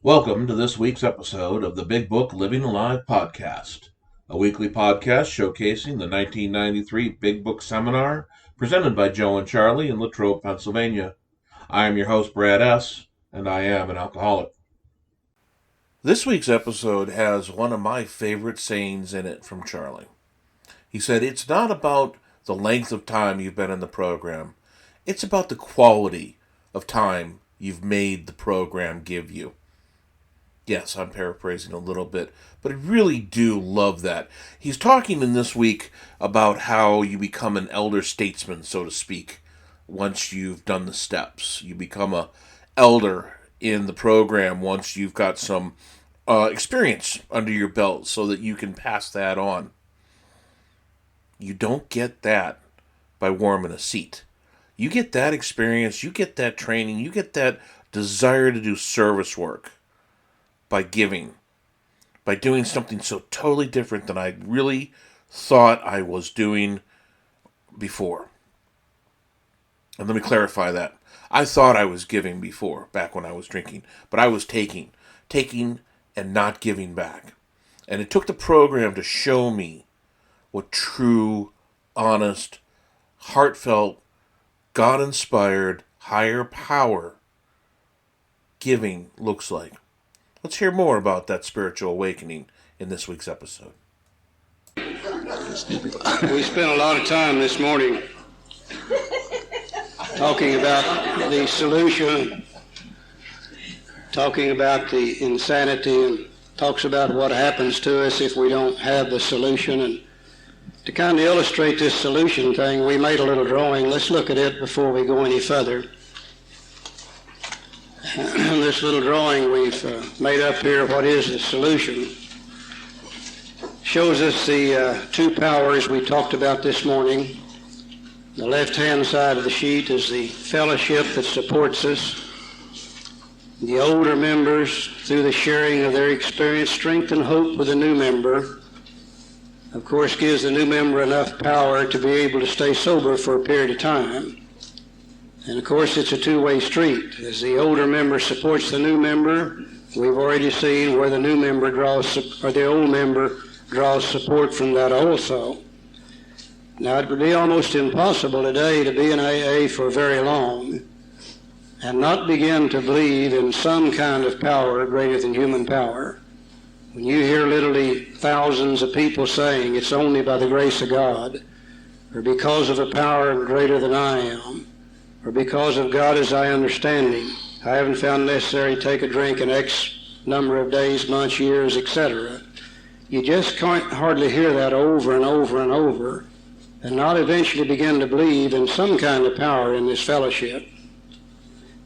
Welcome to this week's episode of the Big Book Living Alive podcast, a weekly podcast showcasing the 1993 Big Book Seminar presented by Joe&Charlie in Latrobe, Pennsylvania. I am your host, Brad S., and I am an alcoholic. This week's episode has one of my favorite sayings in it from Charlie. He said, "It's not about the length of time you've been in the program. It's about the quality of time you've made the program give you." Yes, I'm paraphrasing a little bit, but I really do love that. He's talking in this week about how you become an elder statesman, so to speak, once you've done the steps. You become a elder in the program once you've got some experience under your belt so that you can pass that on. You don't get that by warming a seat. You get that experience, you get that training, you get that desire to do service work by giving, by doing something so totally different than I really thought I was doing before. And let me clarify that. I thought I was giving before, back when I was drinking, but I was taking and not giving back. And it took the program to show me what true, honest, heartfelt, God-inspired, higher power giving looks like. Let's hear more about that spiritual awakening in this week's episode. We spent a lot of time this morning talking about the solution, talking about the insanity, and talks about what happens to us if we don't have the solution. And to kind of illustrate this solution thing, we made a little drawing. Let's look at it before we go any further. This little drawing we've made up here, what is the solution, shows us the two powers we talked about this morning. The left-hand side of the sheet is the fellowship that supports us. The older members, through the sharing of their experience, strength and hope with the new member. Of course, gives the new member enough power to be able to stay sober for a period of time. And of course, it's a two-way street. As the older member supports the new member, we've already seen where the new member or the old member draws support from that also. Now, it would be almost impossible today to be in AA for very long and not begin to believe in some kind of power greater than human power. When you hear literally thousands of people saying it's only by the grace of God, or because of a power greater than I am, or because of God as I understand Him, I haven't found necessary to take a drink in X number of days, months, years, etc. You just can't hardly hear that over and over and over and not eventually begin to believe in some kind of power in this fellowship.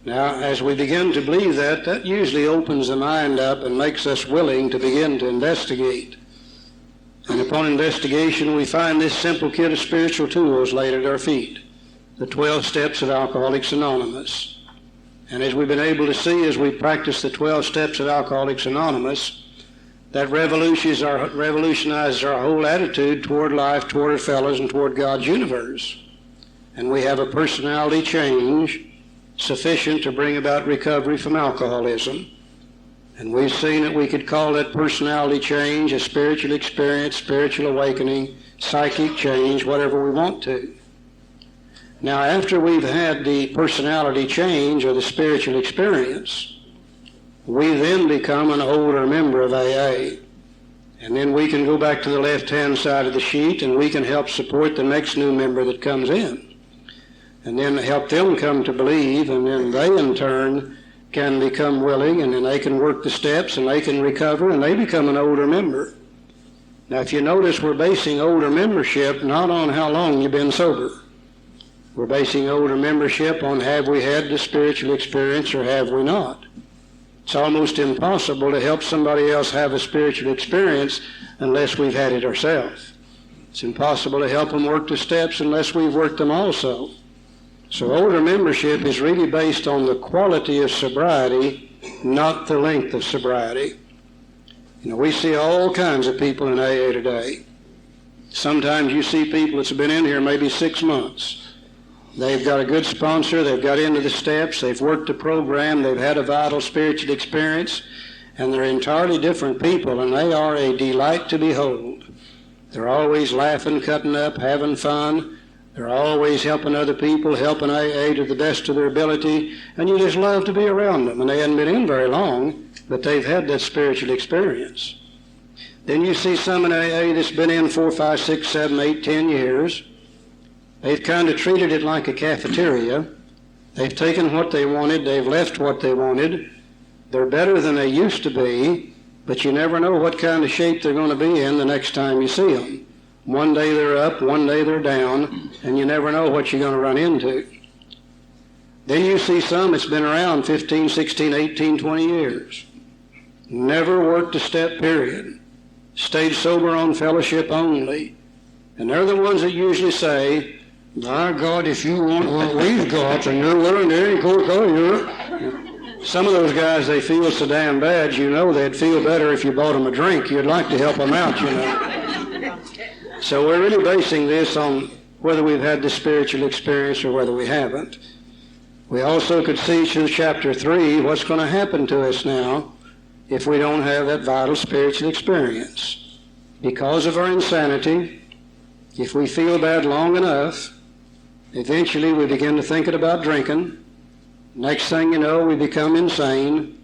Now, as we begin to believe that, that usually opens the mind up and makes us willing to begin to investigate. And upon investigation, we find this simple kit of spiritual tools laid at our feet. The 12 steps of Alcoholics Anonymous. And as we've been able to see as we practice the 12 steps of Alcoholics Anonymous, that revolutionizes our whole attitude toward life, toward our fellows, and toward God's universe. And we have a personality change sufficient to bring about recovery from alcoholism. And we've seen that we could call that personality change a spiritual experience, spiritual awakening, psychic change, whatever we want to. Now, after we've had the personality change or the spiritual experience, we then become an older member of AA. And then we can go back to the left-hand side of the sheet and we can help support the next new member that comes in. And then help them come to believe, and then they in turn can become willing, and then they can work the steps and they can recover and they become an older member. Now, if you notice, we're basing older membership not on how long you've been sober. We're basing older membership on have we had the spiritual experience or have we not. It's almost impossible to help somebody else have a spiritual experience unless we've had it ourselves. It's impossible to help them work the steps unless we've worked them also. So older membership is really based on the quality of sobriety, not the length of sobriety. You know, we see all kinds of people in AA today. Sometimes you see people that's been in here maybe 6 months. They've got a good sponsor, they've got into the steps, they've worked the program, they've had a vital spiritual experience, and they're entirely different people, and they are a delight to behold. They're always laughing, cutting up, having fun. They're always helping other people, helping AA to the best of their ability, and you just love to be around them. And they hadn't been in very long, but they've had that spiritual experience. Then you see some in AA that's been in 4, 5, 6, 7, 8, 10 years. They've kind of treated it like a cafeteria. They've taken what they wanted, they've left what they wanted. They're better than they used to be, but you never know what kind of shape they're going to be in the next time you see them. One day they're up, one day they're down, and you never know what you're going to run into. Then you see some that's been around 15, 16, 18, 20 years. Never worked a step, period. Stayed sober on fellowship only. And they're the ones that usually say, "My God, if you want what we've got, and you're willing to go, you're..." Some of those guys, they feel so damn bad, you know they'd feel better if you bought them a drink. You'd like to help them out, you know. So we're really basing this on whether we've had this spiritual experience or whether we haven't. We also could see through chapter 3 what's going to happen to us now if we don't have that vital spiritual experience. Because of our insanity, if we feel bad long enough, eventually we begin to think about drinking. Next thing you know, we become insane.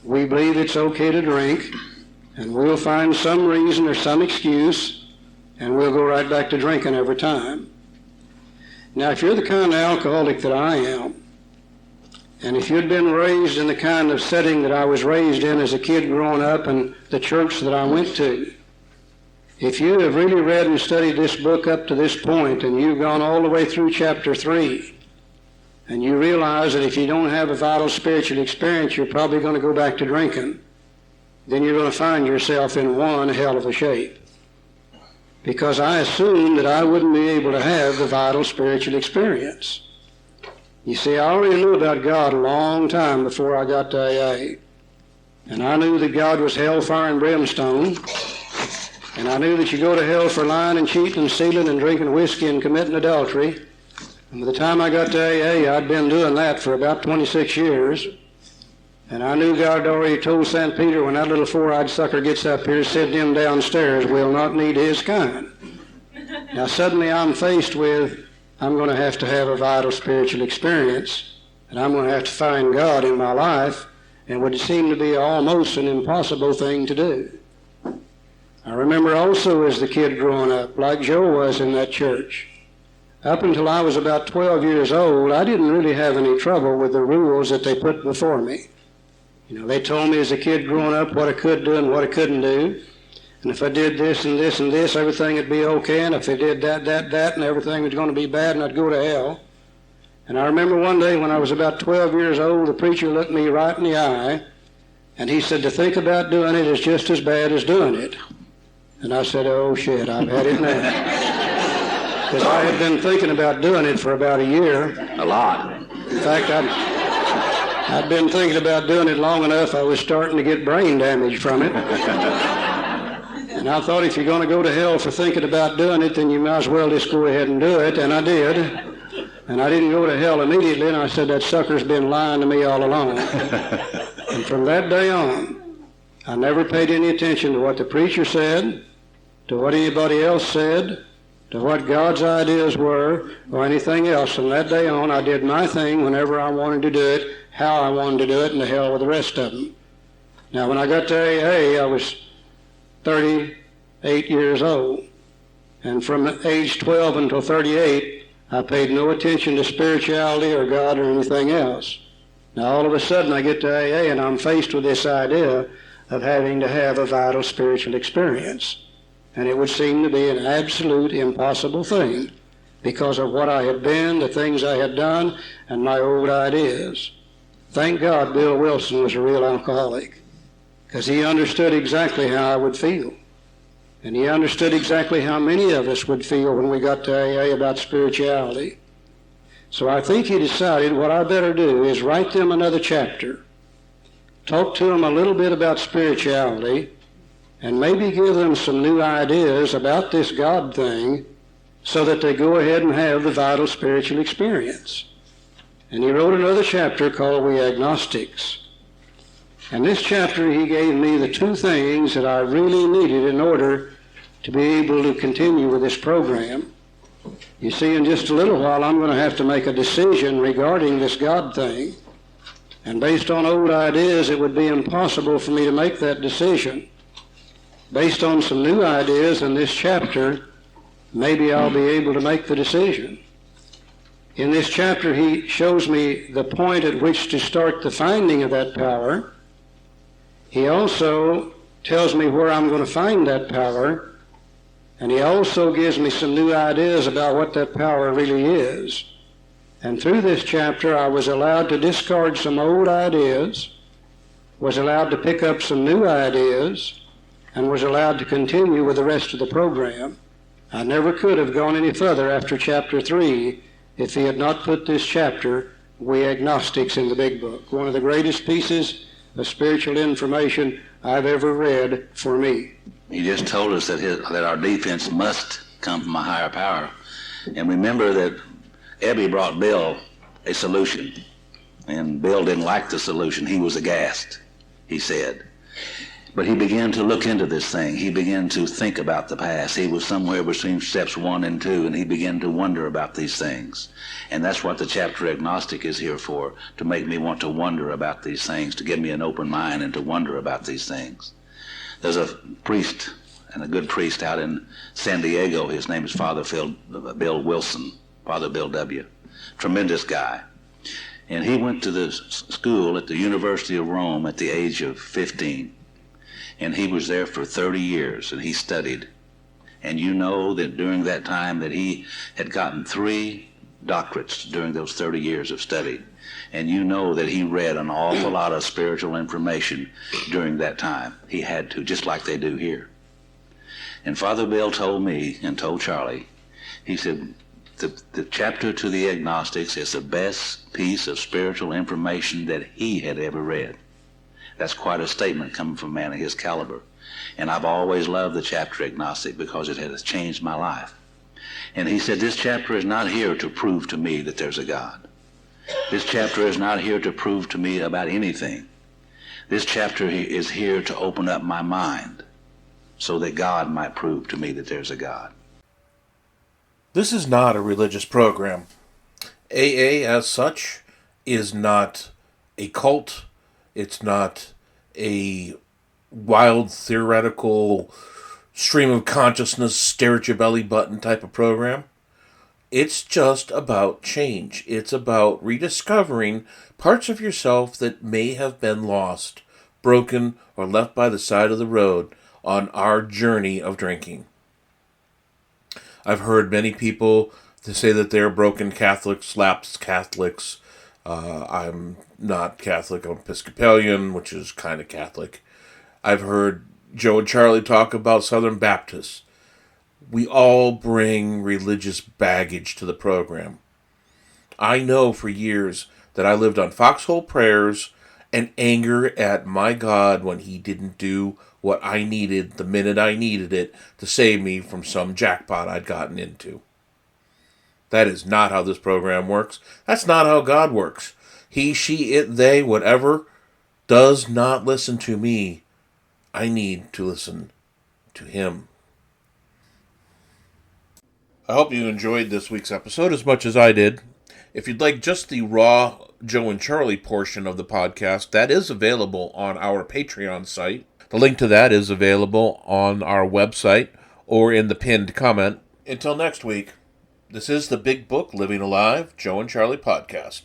We believe it's okay to drink, and we'll find some reason or some excuse, and we'll go right back to drinking every time. Now, if you're the kind of alcoholic that I am, and if you'd been raised in the kind of setting that I was raised in as a kid growing up and the church that I went to, if you have really read and studied this book up to this point, and you've gone all the way through chapter 3, and you realize that if you don't have a vital spiritual experience, you're probably going to go back to drinking, then you're going to find yourself in one hell of a shape. Because I assumed that I wouldn't be able to have the vital spiritual experience. You see, I already knew about God a long time before I got to AA. And I knew that God was hellfire and brimstone. And I knew that you go to hell for lying and cheating and stealing and drinking whiskey and committing adultery. And by the time I got to AA, I'd been doing that for about 26 years. And I knew God had already told St. Peter, when that little four-eyed sucker gets up here, send him downstairs, we'll not need his kind. Now suddenly I'm faced with, I'm going to have a vital spiritual experience, and I'm going to have to find God in my life, and would seem to be almost an impossible thing to do. I remember also as the kid growing up, like Joe was in that church, up until I was about 12 years old, I didn't really have any trouble with the rules that they put before me. You know, they told me as a kid growing up what I could do and what I couldn't do. And if I did this and this and this, everything would be okay. And if I did that, and everything was going to be bad, and I'd go to hell. And I remember one day when I was about 12 years old, the preacher looked me right in the eye, and he said, to think about doing it is just as bad as doing it. And I said, oh shit, I've had it now. Because I had been thinking about doing it for about a year. A lot. In fact, I'd been thinking about doing it long enough, I was starting to get brain damage from it. And I thought, if you're going to go to hell for thinking about doing it, then you might as well just go ahead and do it. And I did. And I didn't go to hell immediately, and I said, that sucker's been lying to me all along. And from that day on, I never paid any attention to what the preacher said, to what anybody else said, to what God's ideas were, or anything else. From that day on, I did my thing whenever I wanted to do it, how I wanted to do it, and the hell with the rest of them. Now, when I got to AA, I was 38 years old. And from age 12 until 38, I paid no attention to spirituality or God or anything else. Now, all of a sudden, I get to AA, and I'm faced with this idea of having to have a vital spiritual experience. And it would seem to be an absolute impossible thing because of what I had been, the things I had done, and my old ideas. Thank God Bill Wilson was a real alcoholic, because he understood exactly how I would feel. And he understood exactly how many of us would feel when we got to AA about spirituality. So I think he decided what I better do is write them another chapter, talk to them a little bit about spirituality, and maybe give them some new ideas about this God thing so that they go ahead and have the vital spiritual experience. And he wrote another chapter called We Agnostics. And this chapter, he gave me the two things that I really needed in order to be able to continue with this program. You see, in just a little while, I'm going to have to make a decision regarding this God thing. And based on old ideas, it would be impossible for me to make that decision. Based on some new ideas in this chapter, maybe I'll be able to make the decision. In this chapter, he shows me the point at which to start the finding of that power. He also tells me where I'm going to find that power. And he also gives me some new ideas about what that power really is. And through this chapter, I was allowed to discard some old ideas, was allowed to pick up some new ideas, and was allowed to continue with the rest of the program. I never could have gone any further after chapter 3 if he had not put this chapter, We Agnostics, in the Big Book. One of the greatest pieces of spiritual information I've ever read for me. He just told us that our defense must come from a higher power. And remember that Ebby brought Bill a solution. And Bill didn't like the solution. He was aghast, he said. But he began to look into this thing. He began to think about the past. He was somewhere between steps 1 and 2, and he began to wonder about these things. And that's what the chapter Agnostic is here for, to make me want to wonder about these things, to give me an open mind and to wonder about these things. There's a priest, and a good priest out in San Diego. His name is Father Bill Wilson, Father Bill W. Tremendous guy. And he went to the school at the University of Rome at the age of 15. And he was there for 30 years, and he studied. And you know that during that time that he had gotten 3 doctorates during those 30 years of study. And you know that he read an awful lot of spiritual information during that time. He had to, just like they do here. And Father Bill told me and told Charlie, he said, the chapter to the Agnostics is the best piece of spiritual information that he had ever read. That's quite a statement coming from a man of his caliber. And I've always loved the chapter Agnostic because it has changed my life. And he said, this chapter is not here to prove to me that there's a God. This chapter is not here to prove to me about anything. This chapter is here to open up my mind so that God might prove to me that there's a God. This is not a religious program. AA, as such, is not a cult. It's not a wild, theoretical, stream of consciousness, stare at your belly button type of program. It's just about change. It's about rediscovering parts of yourself that may have been lost, broken, or left by the side of the road on our journey of drinking. I've heard many people to say that they're broken Catholics, lapsed Catholics. I'm not Catholic, I'm Episcopalian, which is kind of Catholic. I've heard Joe and Charlie talk about Southern Baptists. We all bring religious baggage to the program. I know for years that I lived on foxhole prayers and anger at my God when he didn't do what I needed the minute I needed it to save me from some jackpot I'd gotten into. That is not how this program works. That's not how God works. He, she, it, they, whatever, does not listen to me. I need to listen to him. I hope you enjoyed this week's episode as much as I did. If you'd like just the raw Joe and Charlie portion of the podcast, that is available on our Patreon site. The link to that is available on our website or in the pinned comment. Until next week, this is the Big Book Living Alive Joe and Charlie podcast.